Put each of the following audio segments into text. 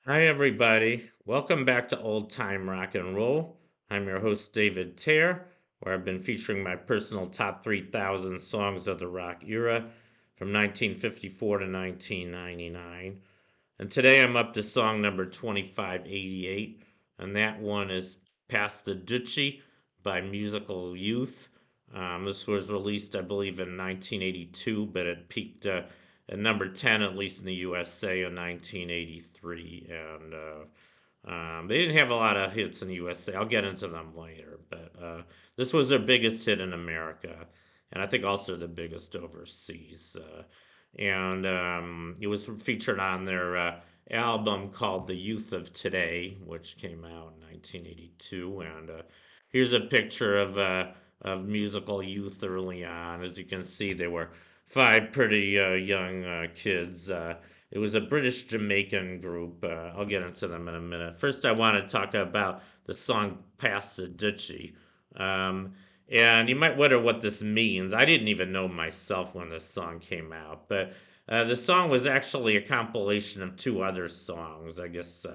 Hi, everybody. Welcome back to Old Time Rock and Roll. I'm your host, David Tare, where I've been featuring my personal top 3,000 songs of the rock era from 1954 to 1999. And today I'm up to song number 2588, and that one is Past the Dutchie by Musical Youth. This was released, I believe, in 1982, but it peaked at number 10, at least in the USA, in 1983. And they didn't have a lot of hits in the USA. I'll get into them later, but this was their biggest hit in America, and I think also the biggest overseas. And it was featured on their album called The Youth of Today, which came out in 1982. And here's a picture of musical youth early on. As you can see, they were five pretty young kids. It was a British Jamaican group. I'll get into them in a minute. First, I want to talk about the song Pass the Dutchie. Um, and you might wonder what this means. I didn't even know myself when this song came out, but the song was actually a compilation of two other songs. I guess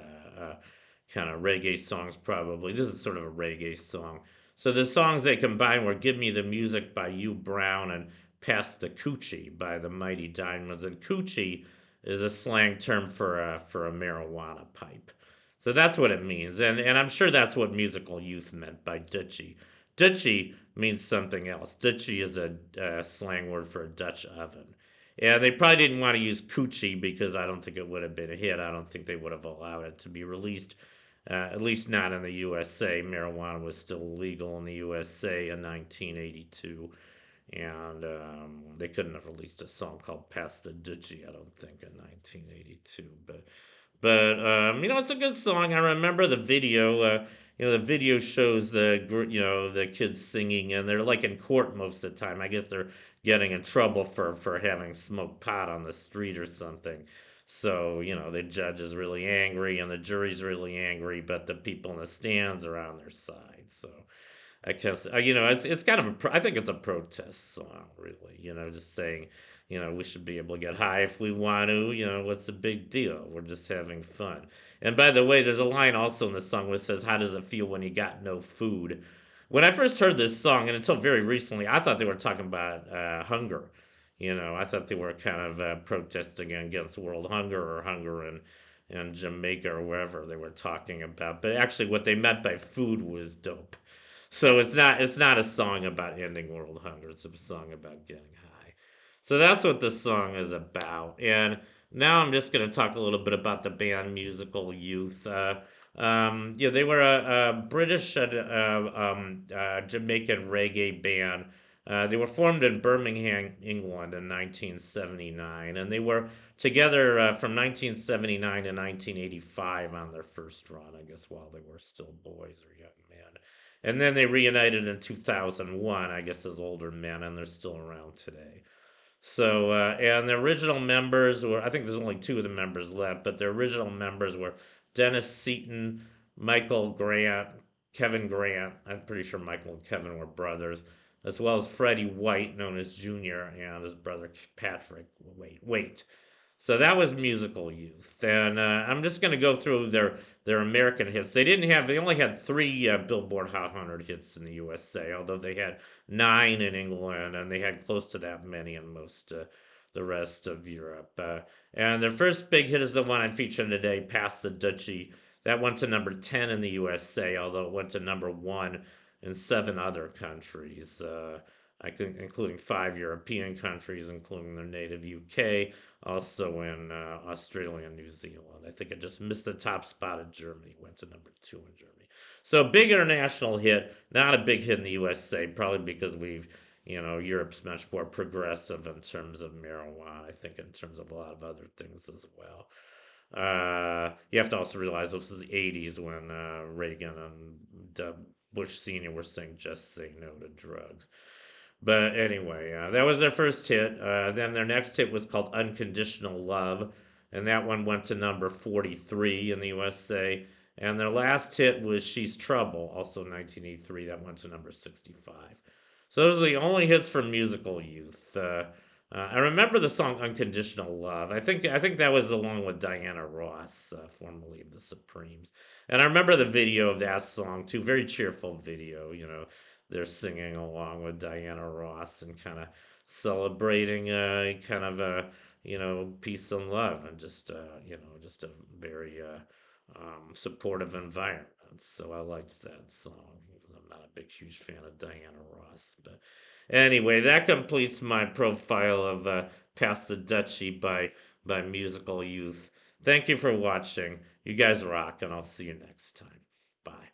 kind of reggae songs, probably. This is sort of a reggae song. So the songs they combined were "Give Me the Music" by Hugh Brown and "Pass the Coochie" by the Mighty Diamonds. And coochie is a slang term for a marijuana pipe. So that's what it means, and I'm sure that's what Musical Youth meant by Dutchie. Dutchie means something else. Dutchie is a slang word for a Dutch oven. And they probably didn't want to use coochie because I don't think it would have been a hit. I don't think they would have allowed it to be released, at least not in the USA. Marijuana was still legal in the USA in 1982, and they couldn't have released a song called "Pass the Dutchie," I don't think, in 1982. But it's a good song. I remember the video. The video shows the kids singing, and they're like in court most of the time. I guess they're getting in trouble for having smoked pot on the street or something. So the judge is really angry, and the jury's really angry, but the people in the stands are on their side. So I guess it's kind of I think it's a protest song, really. Just saying, we should be able to get high if we want to. What's the big deal? We're just having fun. And by the way, there's a line also in the song which says, "How does it feel when you got no food?" When I first heard this song, and until very recently, I thought they were talking about hunger. I thought they were kind of protesting against world hunger or hunger in Jamaica or wherever they were talking about. But actually, what they meant by food was dope. So it's not a song about ending world hunger. It's a song about getting high. So that's what the song is about. And now I'm just going to talk a little bit about the band Musical Youth. Yeah, they were a British Jamaican reggae band. They were formed in Birmingham, England in 1979, and they were together from 1979 to 1985 on their first run, I guess, while they were still boys or young men. And then they reunited in 2001, I guess, as older men, and they're still around today. So, and the original members were, I think there's only two of the members left, but the original members were Dennis Seaton, Michael Grant, Kevin Grant. I'm pretty sure Michael and Kevin were brothers, as well as Freddie White, known as Junior, and his brother Patrick. Wait. So that was Musical Youth, and I'm just going to go through their American hits. They only had three Billboard Hot 100 hits in the USA, although they had nine in England, and they had close to that many in most the rest of Europe. And their first big hit is the one I'm featuring today, "Pass the Dutchie." That went to number 10 in the USA, although it went to number one in seven other countries. Including five European countries, including their native UK, also in Australia and New Zealand. I think it just missed the top spot in Germany, went to number two in Germany. So big international hit, not a big hit in the USA, probably because Europe's much more progressive in terms of marijuana, I think in terms of a lot of other things as well. You have to also realize this is the 80s when Reagan and Bush Sr. were saying just say no to drugs. But anyway, that was their first hit. Then their next hit was called "Unconditional Love," and that one went to number 43 in the USA. And their last hit was "She's Trouble," also 1983. That went to number 65. So those are the only hits from Musical Youth. I remember the song "Unconditional Love." I think that was along with Diana Ross, formerly of the Supremes. And I remember the video of that song too. Very cheerful video. They're singing along with Diana Ross and kind of celebrating, kind of peace and love, and just a very supportive environment. So I liked that song. Even though I'm not a big, huge fan of Diana Ross, but anyway, that completes my profile of Past the Dutchie by Musical Youth. Thank you for watching. You guys rock, and I'll see you next time. Bye.